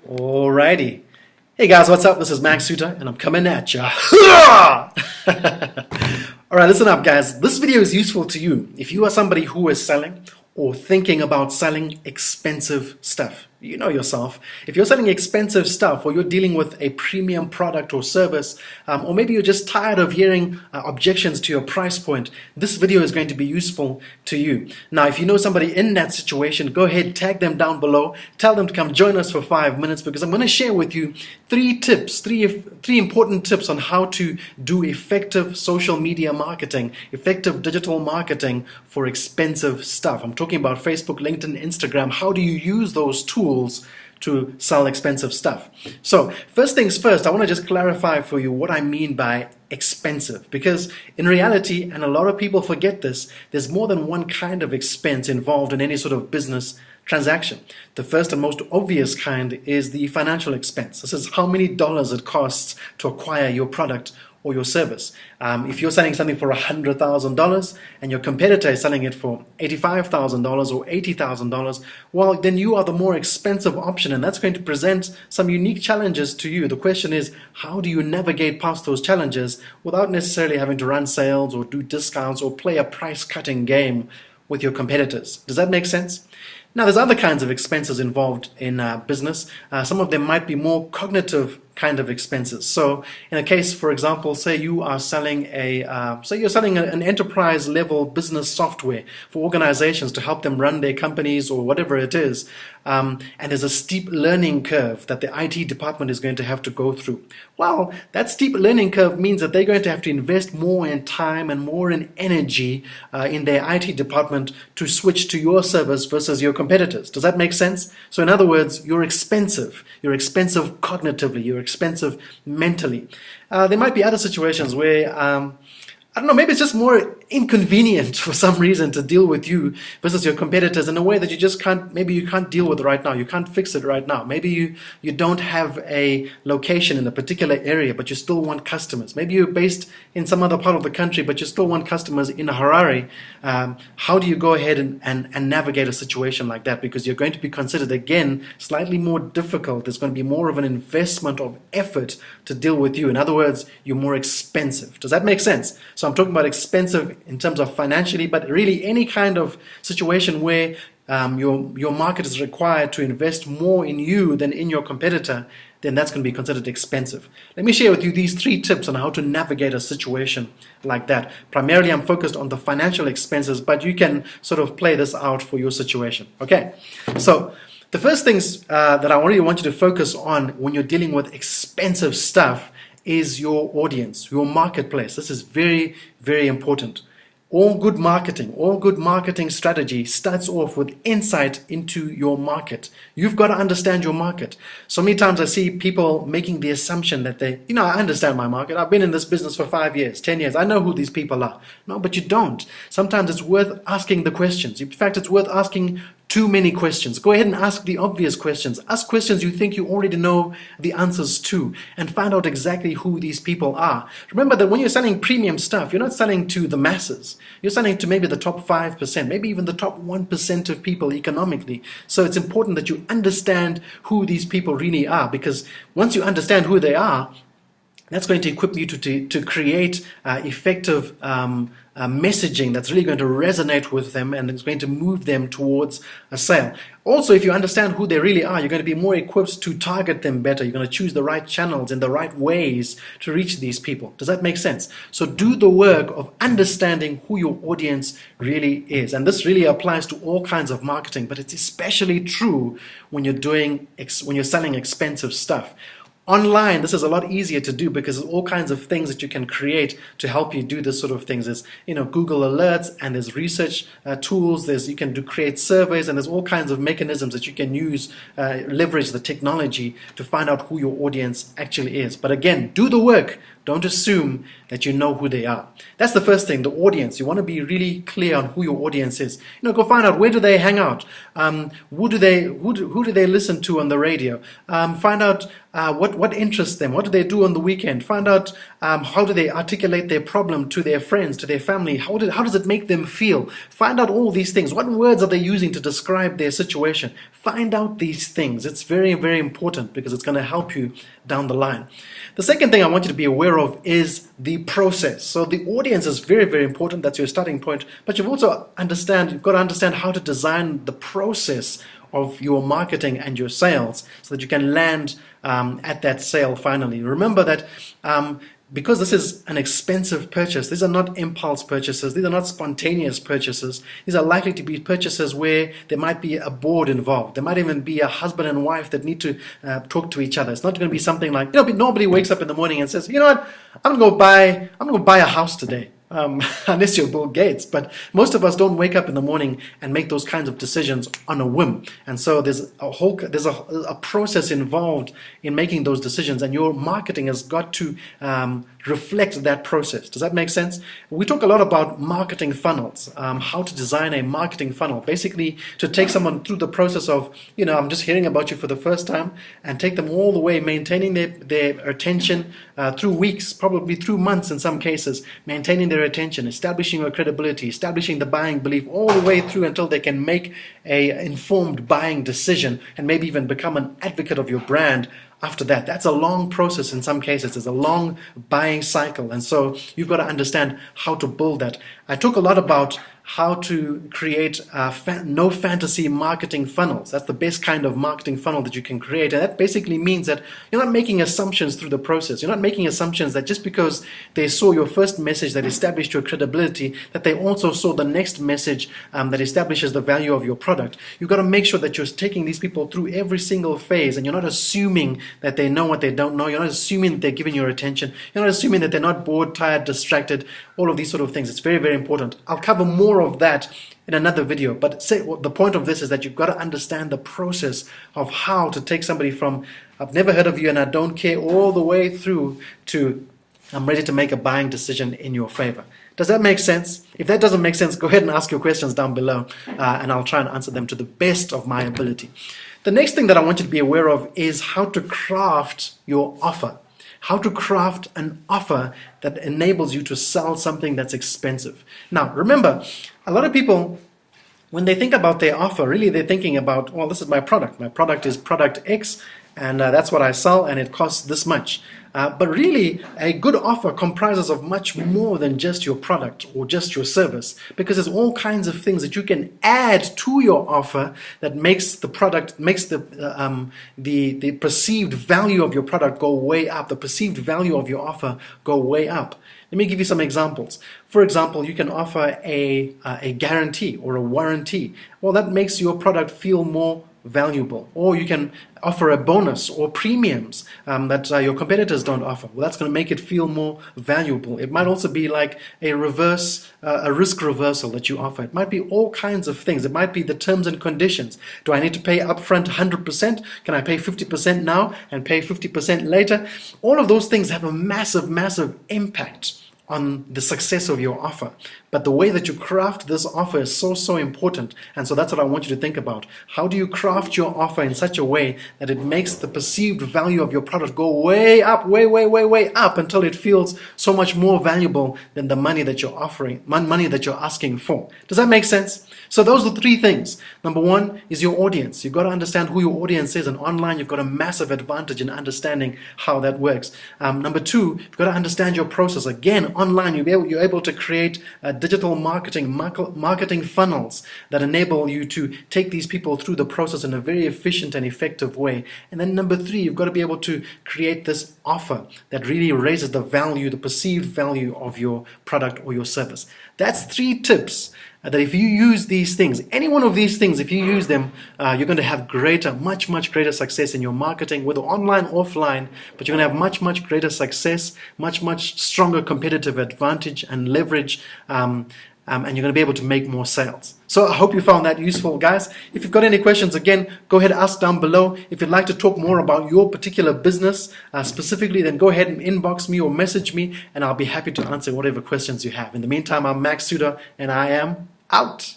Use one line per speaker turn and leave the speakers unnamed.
Alrighty. Hey guys, what's up? This is Max Soutter and I'm coming at ya. Alright, listen up guys. This video is useful to you if you are somebody who is selling or thinking about selling expensive stuff. You know yourself. If you're selling expensive stuff or you're dealing with a premium product or service, or maybe you're just tired of hearing objections to your price point, this video is going to be useful to you. Now, if you know somebody in that situation, go ahead, tag them down below, tell them to come join us for 5 minutes because I'm going to share with you three important tips on how to do effective social media marketing, effective digital marketing for expensive stuff. I'm talking about Facebook, LinkedIn, Instagram. How do you use those tools to sell expensive stuff? So first things first, I want to just clarify for you what I mean by expensive, because in reality, and a lot of people forget this, there's more than one kind of expense involved in any sort of business transaction. The first and most obvious kind is the financial expense. This is how many dollars it costs to acquire your product or your service. If you're selling something for $100,000 and your competitor is selling it for $85,000 or $80,000, well, then you are the more expensive option, and that's going to present some unique challenges to you. The question is, how do you navigate past those challenges without necessarily having to run sales or do discounts or play a price-cutting game with your competitors? Does that make sense? Now, there's other kinds of expenses involved in business. Some of them might be more cognitive kind of expenses. So, in a case, for example, say you are selling an enterprise level business software for organizations to help them run their companies or whatever it is, and there's a steep learning curve that the IT department is going to have to go through. Well, that steep learning curve means that they're going to have to invest more in time and more in energy in their IT department to switch to your service versus your competitors. Does that make sense? So in other words, you're expensive. You're expensive cognitively. You're expensive mentally. There might be other situations where I don't know, maybe it's just more inconvenient for some reason to deal with you versus your competitors in a way that you just can't, maybe you can't deal with right now. You can't fix it right now. Maybe you don't have a location in a particular area, but you still want customers. Maybe you're based in some other part of the country, but you still want customers in Harare. How do you go ahead and navigate a situation like that? Because you're going to be considered, again, slightly more difficult. There's going to be more of an investment of effort to deal with you. In other words, you're more expensive. Does that make sense? So I'm talking about expensive in terms of financially, but really any kind of situation where your market is required to invest more in you than in your competitor, then that's going to be considered expensive. Let me share with you these 3 tips on how to navigate a situation like that. Primarily, I'm focused on the financial expenses, but you can sort of play this out for your situation. Okay, so the first things that I really want you to focus on when you're dealing with expensive stuff is your audience, your marketplace. This is very, very important. All good marketing strategy starts off with insight into your market. You've got to understand your market. So many times I see people making the assumption that I understand my market. I've been in this business for 5 years, 10 years. I know who these people are. No, but you don't. Sometimes it's worth asking the questions. In fact, it's worth asking too many questions. Go ahead and ask the obvious questions. Ask questions you think you already know the answers to and find out exactly who these people are. Remember that when you're selling premium stuff, you're not selling to the masses. You're selling to maybe the top 5%, maybe even the top 1% of people economically. So it's important that you understand who these people really are, because once you understand who they are, that's going to equip you to create effective messaging that's really going to resonate with them, and it's going to move them towards a sale. Also, if you understand who they really are, you're going to be more equipped to target them better. You're going to choose the right channels and the right ways to reach these people. Does that make sense? So do the work of understanding who your audience really is. And this really applies to all kinds of marketing, but it's especially true when you're selling expensive stuff. Online, this is a lot easier to do because there's all kinds of things that you can create to help you do this sort of things. There's Google Alerts, and there's research tools. You can create surveys, and there's all kinds of mechanisms that you can use, leverage the technology to find out who your audience actually is. But again, do the work Don't assume that you know who they are. That's the first thing, the audience. You want to be really clear on who your audience is. Go find out, where do they hang out? Who do they listen to on the radio? Find out what interests them. What do they do on the weekend? Find out how do they articulate their problem to their friends, to their family. How does it make them feel? Find out all these things. What words are they using to describe their situation? Find out these things. It's very, very important because it's going to help you down the line. The second thing I want you to be aware of is the process. So the audience is very, very important. That's your starting point. But you've got to understand how to design the process of your marketing and your sales so that you can land at that sale finally. Remember that because this is an expensive purchase, these are not impulse purchases, these are not spontaneous purchases. These are likely to be purchases where there might be a board involved. There might even be a husband and wife that need to talk to each other. It's not going to be something like, nobody wakes up in the morning and says, what, I'm going to go buy a house today. Unless you're Bill Gates, but most of us don't wake up in the morning and make those kinds of decisions on a whim. And so there's a process involved in making those decisions, and your marketing has got to reflect that process. Does that make sense? We talk a lot about marketing funnels, how to design a marketing funnel, basically to take someone through the process of, I'm just hearing about you for the first time, and take them all the way, maintaining their attention through weeks, probably through months in some cases, maintaining their attention, establishing your credibility, establishing the buying belief all the way through until they can make a informed buying decision and maybe even become an advocate of your brand. After that, that's a long process in some cases. It's a long buying cycle. And so you've got to understand how to build that. I talk a lot about how to create no fantasy marketing funnels. That's the best kind of marketing funnel that you can create. And that basically means that you're not making assumptions through the process. You're not making assumptions that just because they saw your first message that established your credibility, that they also saw the next message that establishes the value of your product. You've got to make sure that you're taking these people through every single phase, and you're not assuming that they know what they don't know. You're not assuming that they're giving your attention. You're not assuming that they're not bored, tired, distracted, all of these sort of things. It's very, very important. I'll cover more of that in another video, but the point of this is that you've got to understand the process of how to take somebody from I've never heard of you and I don't care all the way through to I'm ready to make a buying decision in your favor. Does that make sense? If that doesn't make sense, go ahead and ask your questions down below and I'll try and answer them to the best of my ability. The next thing that I want you to be aware of is how to craft your offer. How to craft an offer that enables you to sell something that's expensive. Now, remember, a lot of people, when they think about their offer, really they're thinking about, well, this is my product. My product is product X, and that's what I sell, and it costs this much. But really, a good offer comprises of much more than just your product or just your service, because there's all kinds of things that you can add to your offer that makes the product, makes the perceived value of your product go way up, the perceived value of your offer go way up. Let me give you some examples. For example, you can offer a guarantee or a warranty. Well, that makes your product feel more valuable. Or you can offer a bonus or premiums that your competitors don't offer. Well, that's going to make it feel more valuable. It might also be like a risk reversal that you offer. It might be all kinds of things. It might be the terms and conditions. Do I need to pay upfront 100%? Can I pay 50% now and pay 50% later? All of those things have a massive, massive impact on the success of your offer. But the way that you craft this offer is so, so important. And so that's what I want you to think about. How do you craft your offer in such a way that it makes the perceived value of your product go way up, way, way, way, way up until it feels so much more valuable than the money that you're offering, money that you're asking for. Does that make sense? So those are three things. Number one is your audience. You've got to understand who your audience is, and online you've got a massive advantage in understanding how that works. Number two, you've got to understand your process. Again, online you're able to create digital marketing funnels that enable you to take these people through the process in a very efficient and effective way. And then number three, you've got to be able to create this offer that really raises the value, the perceived value of your product or your service. That's three tips that if you use these things, any one of these things, if you use them, you're going to have much, much greater success in your marketing, whether online or offline, but you're going to have much, much greater success, much, much stronger competitive advantage and leverage and you're going to be able to make more sales. So I hope you found that useful, guys. If you've got any questions, again, go ahead and ask down below. If you'd like to talk more about your particular business specifically, then go ahead and inbox me or message me, and I'll be happy to answer whatever questions you have. In the meantime, I'm Max Soutter, and I am out.